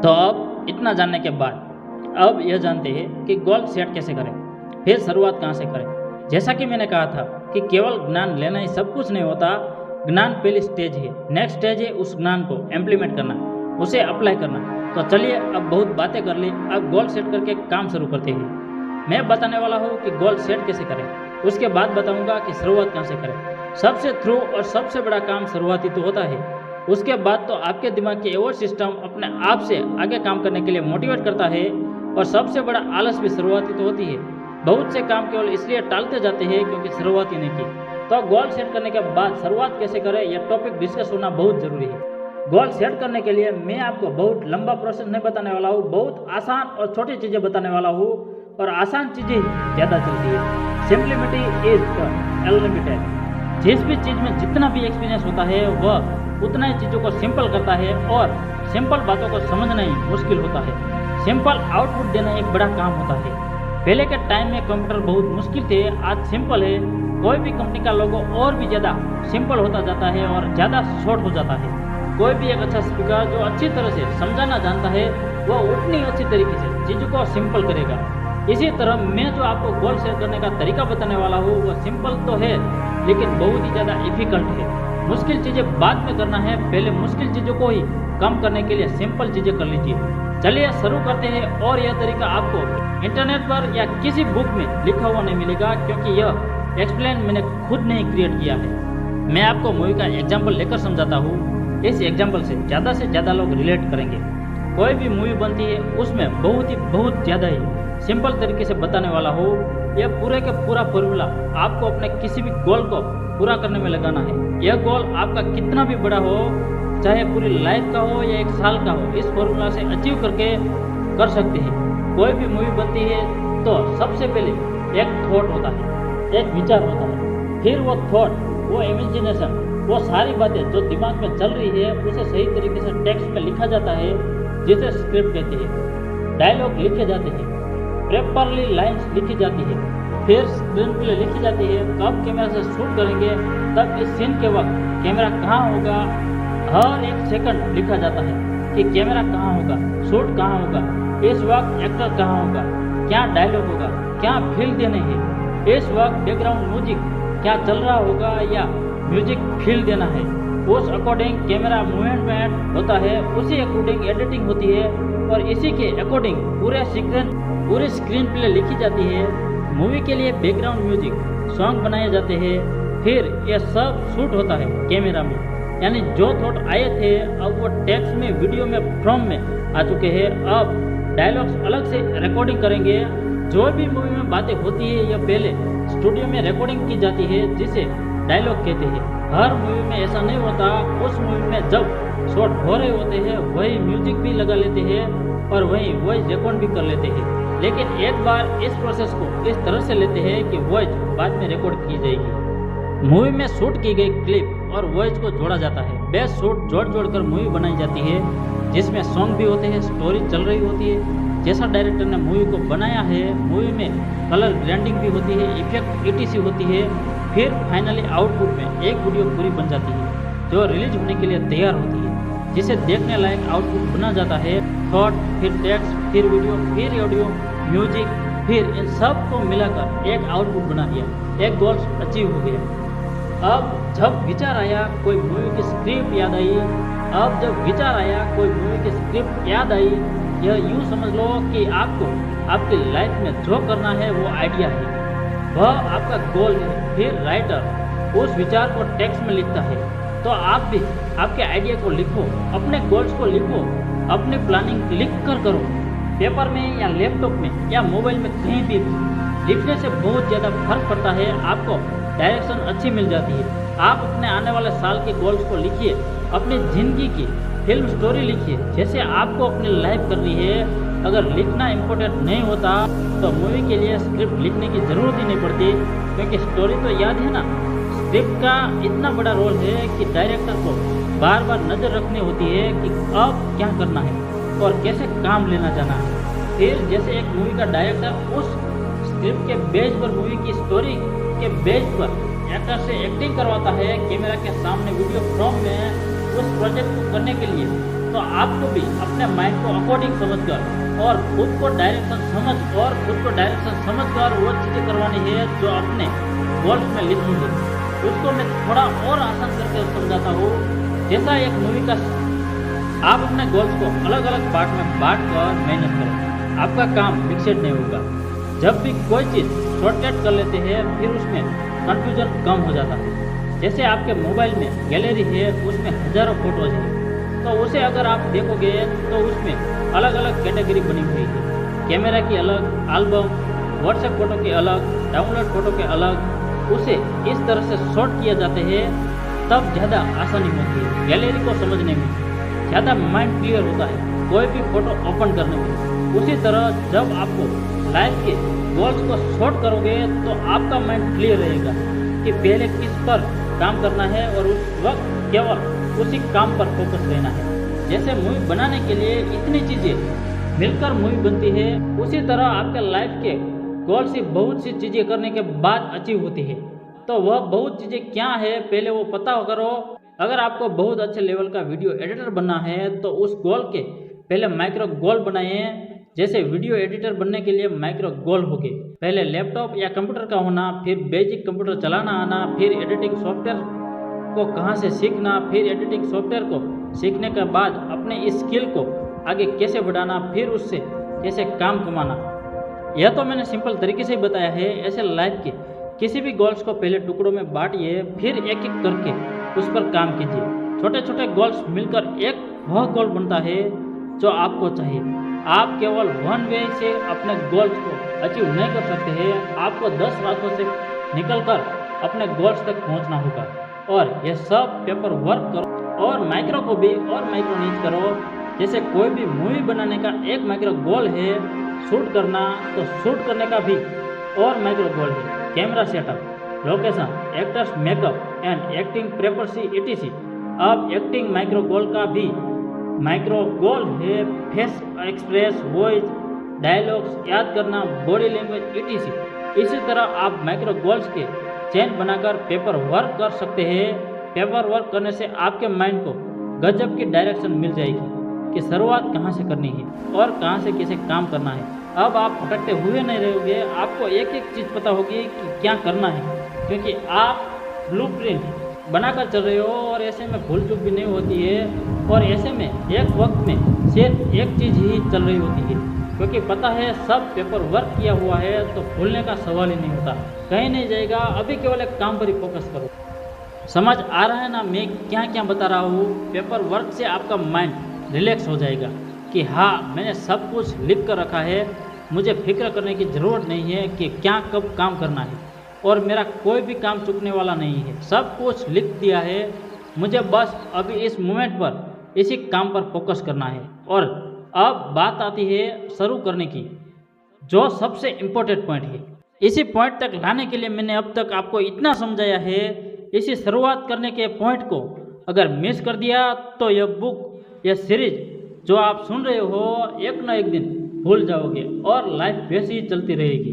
तो अब इतना जानने के बाद अब यह जानते हैं कि गोल सेट कैसे करें, फिर शुरुआत कहाँ से करें। जैसा कि मैंने कहा था कि केवल ज्ञान लेना ही सब कुछ नहीं होता। ज्ञान पहली स्टेज है, नेक्स्ट स्टेज है उस ज्ञान को इम्प्लीमेंट करना, उसे अप्लाई करना। तो चलिए अब बहुत बातें कर ली, अब गोल सेट करके काम शुरू करते हैं। मैं बताने वाला हूँ कि गोल सेट कैसे करें, उसके बाद बताऊँगा कि शुरुआत कहाँ से करें। सबसे थ्रू और सबसे बड़ा काम शुरुआती तो होता है, उसके बाद तो आपके दिमाग की एवोर्ड सिस्टम अपने आप से आगे काम करने के लिए मोटिवेट करता है। और सबसे बड़ा आलस भी शुरुआती तो होती है। बहुत से काम केवल इसलिए टालते जाते हैं क्योंकि शुरुआत ही नहीं की। तो गोल सेट करने के बाद शुरुआत कैसे करें, यह टॉपिक डिस्कस होना बहुत जरूरी है। गोल सेट करने के लिए मैं आपको बहुत लंबा प्रोसेस नहीं बताने वाला हूँ, बहुत आसान और छोटी चीज़ें बताने वाला हूँ। और आसान चीज़ें ज़्यादा चलती है। Simplicity is the unlimited. जिस भी चीज़ में जितना भी एक्सपीरियंस होता है वह उतना ही चीज़ों को सिंपल करता है और सिंपल बातों को समझना ही मुश्किल होता है। सिंपल आउटपुट देना एक बड़ा काम होता है। पहले के टाइम में कंप्यूटर बहुत मुश्किल थे, आज सिंपल है। कोई भी कंपनी का लोगो और भी ज़्यादा सिंपल होता जाता है और ज़्यादा शॉर्ट हो जाता है। कोई भी एक अच्छा स्पीकर जो अच्छी तरह से समझाना जानता है वह उतनी अच्छी तरीके से चीज़ों को सिंपल करेगा। इसी तरह मैं जो आपको गोल सेट करने का तरीका बताने वाला हूँ वह सिंपल तो है लेकिन बहुत ही ज़्यादा डिफिकल्ट है। मुश्किल चीज़ें बाद में करना है, पहले मुश्किल चीज़ों को ही कम करने के लिए सिंपल चीज़ें कर लीजिए। चलिए शुरू करते हैं। और यह तरीका आपको इंटरनेट पर या किसी बुक में लिखा हुआ नहीं मिलेगा क्योंकि यह एक्सप्लेन मैंने खुद नहीं क्रिएट किया है। मैं आपको मूवी का एग्जाम्पल लेकर समझाता हूँ। इस एग्जाम्पल से ज़्यादा लोग रिलेट करेंगे। कोई भी मूवी बनती है उसमें बहुत ज़्यादा ही सिंपल तरीके से बताने वाला हो। यह पूरे का पूरा फॉर्मूला आपको अपने किसी भी गोल को पूरा करने में लगाना है। यह गोल आपका कितना भी बड़ा हो, चाहे पूरी लाइफ का हो या एक साल का हो, इस फॉर्मूला से अचीव करके कर सकते हैं। कोई भी मूवी बनती है तो सबसे पहले एक थॉट होता है, एक विचार होता है। फिर वो थॉट, वो इमेजिनेशन, वो सारी बातें जो दिमाग में चल रही है उसे सही तरीके से टेक्स्ट में लिखा जाता है जिसे स्क्रिप्ट कहते हैं। डायलॉग लिखे जाते हैं, प्रॉपरली लाइन्स लिखी जाती है, फिर स्क्रीन प्ले लिखी जाती है। कब कैमरा से शूट करेंगे, तब इस सीन के वक्त कैमरा कहाँ होगा, हर एक सेकंड लिखा जाता है कि कैमरा कहाँ होगा, शूट कहाँ होगा, इस वक्त एक्टर कहाँ होगा, क्या डायलॉग होगा, क्या फील देने हैं, इस वक्त बैकग्राउंड म्यूजिक क्या चल रहा होगा या म्यूजिक फील देना है। उस अकॉर्डिंग कैमरा मूवमेंट होता है, उसी अकॉर्डिंग एडिटिंग होती है और इसी के अकॉर्डिंग पूरे स्क्रीन प्ले लिखी जाती है। मूवी के लिए बैकग्राउंड म्यूजिक सॉन्ग बनाए जाते हैं। फिर यह सब शूट होता है कैमरा में, यानी जो थॉट आए थे अब वो टेक्स्ट में, वीडियो में, फॉर्म में आ चुके हैं। अब डायलॉग्स अलग से रिकॉर्डिंग करेंगे। जो भी मूवी में बातें होती है यह पहले स्टूडियो में रिकॉर्डिंग की जाती है जिसे डायलॉग कहते हैं। हर मूवी में ऐसा नहीं होता। उस मूवी में जब शॉट हो रहे होते हैं वही म्यूजिक भी लगा लेते हैं और वही वॉइस रिकॉर्ड भी कर लेते हैं। लेकिन एक बार इस प्रोसेस को इस तरह से लेते हैं कि वॉइस बाद में रिकॉर्ड की जाएगी। मूवी में शूट की गई क्लिप और वॉइस को जोड़ा जाता है। बेस्ट शूट जोड़ कर मूवी बनाई जाती है जिसमें सॉन्ग भी होते हैं, स्टोरी चल रही होती है जैसा डायरेक्टर ने मूवी को बनाया है। मूवी में कलर ग्राइंडिंग भी होती है, इफेक्ट ETC होती है। फिर फाइनली आउटपुट में एक वीडियो पूरी बन जाती है जो रिलीज होने के लिए तैयार होती है, जिसे देखने लायक आउटपुट बना जाता है। थॉट, फिर टेक्स्ट, फिर वीडियो, फिर ऑडियो, म्यूजिक, फिर इन सब को मिलाकर एक आउटपुट बना दिया, एक गोल अचीव हो गया। अब जब विचार आया कोई मूवी की स्क्रिप्ट याद आई, यह यूँ समझ लो कि आपको आपकी लाइफ में जो करना है वो आइडिया है, वह आपका गोल है। फिर राइटर उस विचार को टेक्स्ट में लिखता है। तो आप भी आपके आइडिया को लिखो, अपने गोल्स को लिखो, अपनी प्लानिंग लिख कर करो। पेपर में या लैपटॉप में या मोबाइल में कहीं भी लिखने से बहुत ज़्यादा फर्क पड़ता है। आपको डायरेक्शन अच्छी मिल जाती है। आप अपने आने वाले साल के गोल्स को लिखिए, अपनी ज़िंदगी की फिल्म स्टोरी लिखिए जैसे आपको अपनी लाइफ करनी है। अगर लिखना इम्पोर्टेंट नहीं होता तो मूवी के लिए स्क्रिप्ट लिखने की ज़रूरत ही नहीं पड़ती क्योंकि स्टोरी तो याद है ना। स्क्रिप्ट का इतना बड़ा रोल है कि डायरेक्टर को बार बार नज़र रखनी होती है कि अब क्या करना है और कैसे काम लेना जाना है। फिर जैसे एक मूवी का डायरेक्टर उस स्क्रिप्ट के बेस पर, मूवी की स्टोरी के बेस पर एक्टर से एक्टिंग करवाता है कैमरा के सामने वीडियो फ्रेम में, उस प्रोजेक्ट को करने के लिए, तो आपको भी अपने माइंड को अकॉर्डिंग समझकर और खुद को डायरेक्शन समझकर वो चीज़ें करवानी है जो अपने गोल्स में लिखी है। उसको मैं थोड़ा और आसान करके समझाता हूँ। जैसा एक मूवी का, आप अपने गोल्स को अलग अलग पार्ट में बांट कर मेहनत करें, आपका काम मिक्सड नहीं होगा। जब भी कोई चीज़ शॉर्टकट कर लेते हैं फिर उसमें कंफ्यूजन कम हो जाता है। जैसे आपके मोबाइल में गैलरी है, उसमें हज़ारों फोटोज हैं, तो उसे अगर आप देखोगे तो उसमें अलग अलग कैटेगरी बनी हुई है। कैमरा की अलग, एल्बम, व्हाट्सएप फ़ोटो के अलग, डाउनलोड फ़ोटो के अलग। उसे इस तरह से शॉर्ट किया जाते हैं, तब ज़्यादा आसानी होती है गैलरी को समझने में, ज़्यादा माइंड क्लियर होता है कोई भी फ़ोटो ओपन करने में। उसी तरह जब आपको लाइफ के गोल्स को शॉर्ट करोगे तो आपका माइंड क्लियर रहेगा कि पहले किस पर काम करना है और उस वक्त केवल उसी काम पर फोकस रहना है। जैसे मूवी बनाने के लिए इतनी चीज़ें मिलकर मूवी बनती है, उसी तरह आपके लाइफ के गोल से बहुत सी चीज़ें करने के बाद अचीव होती है। तो वह बहुत चीज़ें क्या है पहले वो पता करो। अगर आपको बहुत अच्छे लेवल का वीडियो एडिटर बनना है तो उस गोल के पहले माइक्रो गोल बनाइए। जैसे वीडियो एडिटर बनने के लिए माइक्रो गोल हो गए, पहले लैपटॉप या कंप्यूटर का होना, फिर बेसिक कंप्यूटर चलाना आना, फिर एडिटिंग सॉफ्टवेयर को कहाँ से सीखना, फिर एडिटिंग सॉफ्टवेयर को सीखने के बाद अपने इस स्किल को आगे कैसे बढ़ाना, फिर उससे कैसे काम कमाना। यह तो मैंने सिंपल तरीके से ही बताया है। ऐसे लाइफ के किसी भी गोल्स को पहले टुकड़ों में बांटिए, फिर एक एक करके उस पर काम कीजिए। छोटे छोटे गोल्स मिलकर एक वह गोल बनता है जो आपको चाहिए। आप केवल वन वे से अपने गोल्स को अचीव नहीं कर सकते हैं, आपको 10 रास्तों से निकलकर अपने गोल्स तक पहुंचना होगा। और यह सब पेपर वर्क करो और माइक्रो को भी और माइक्रोनीज करो। जैसे कोई भी मूवी बनाने का एक माइक्रो गोल है शूट करना, तो शूट करने का भी और माइक्रो गोल है camera setup, location, actors makeup and acting preparation etc। अब एक्टिंग माइक्रो गोल का भी माइक्रो गोल है फेस एक्सप्रेस, वॉइस, डायलॉग्स याद करना, बॉडी लैंग्वेज etc। इसी तरह आप माइक्रो गोल्स के चेन बनाकर पेपर वर्क कर सकते हैं। पेपर वर्क करने से आपके माइंड को गजब की डायरेक्शन मिल जाएगी कि शुरुआत कहाँ से करनी है और कहाँ से कैसे काम करना है। अब आप भटकते हुए नहीं रहोगे, आपको एक एक चीज़ पता होगी कि क्या करना है, क्योंकि आप ब्लूप्रिंट बनाकर चल रहे हो। और ऐसे में भूल चूक भी नहीं होती है, और ऐसे में एक वक्त में सिर्फ एक चीज़ ही चल रही होती है, क्योंकि पता है सब पेपर वर्क किया हुआ है, तो भूलने का सवाल ही नहीं होता, कहीं नहीं जाएगा। अभी केवल एक काम पर ही फोकस करो। समझ आ रहा है ना मैं क्या क्या बता रहा हूँ? पेपर वर्क से आपका माइंड रिलैक्स हो जाएगा कि हाँ मैंने सब कुछ लिख कर रखा है, मुझे फिक्र करने की ज़रूरत नहीं है कि क्या कब काम करना है, और मेरा कोई भी काम चुकने वाला नहीं है, सब कुछ लिख दिया है। मुझे बस अभी इस मोमेंट पर इसी काम पर फोकस करना है। और अब बात आती है शुरू करने की, जो सबसे इम्पोर्टेंट पॉइंट है। इसी पॉइंट तक लाने के लिए मैंने अब तक आपको इतना समझाया है। इसी शुरुआत करने के पॉइंट को अगर मिस कर दिया तो यह बुक या सीरीज जो आप सुन रहे हो एक ना एक दिन भूल जाओगे और लाइफ वैसी ही चलती रहेगी।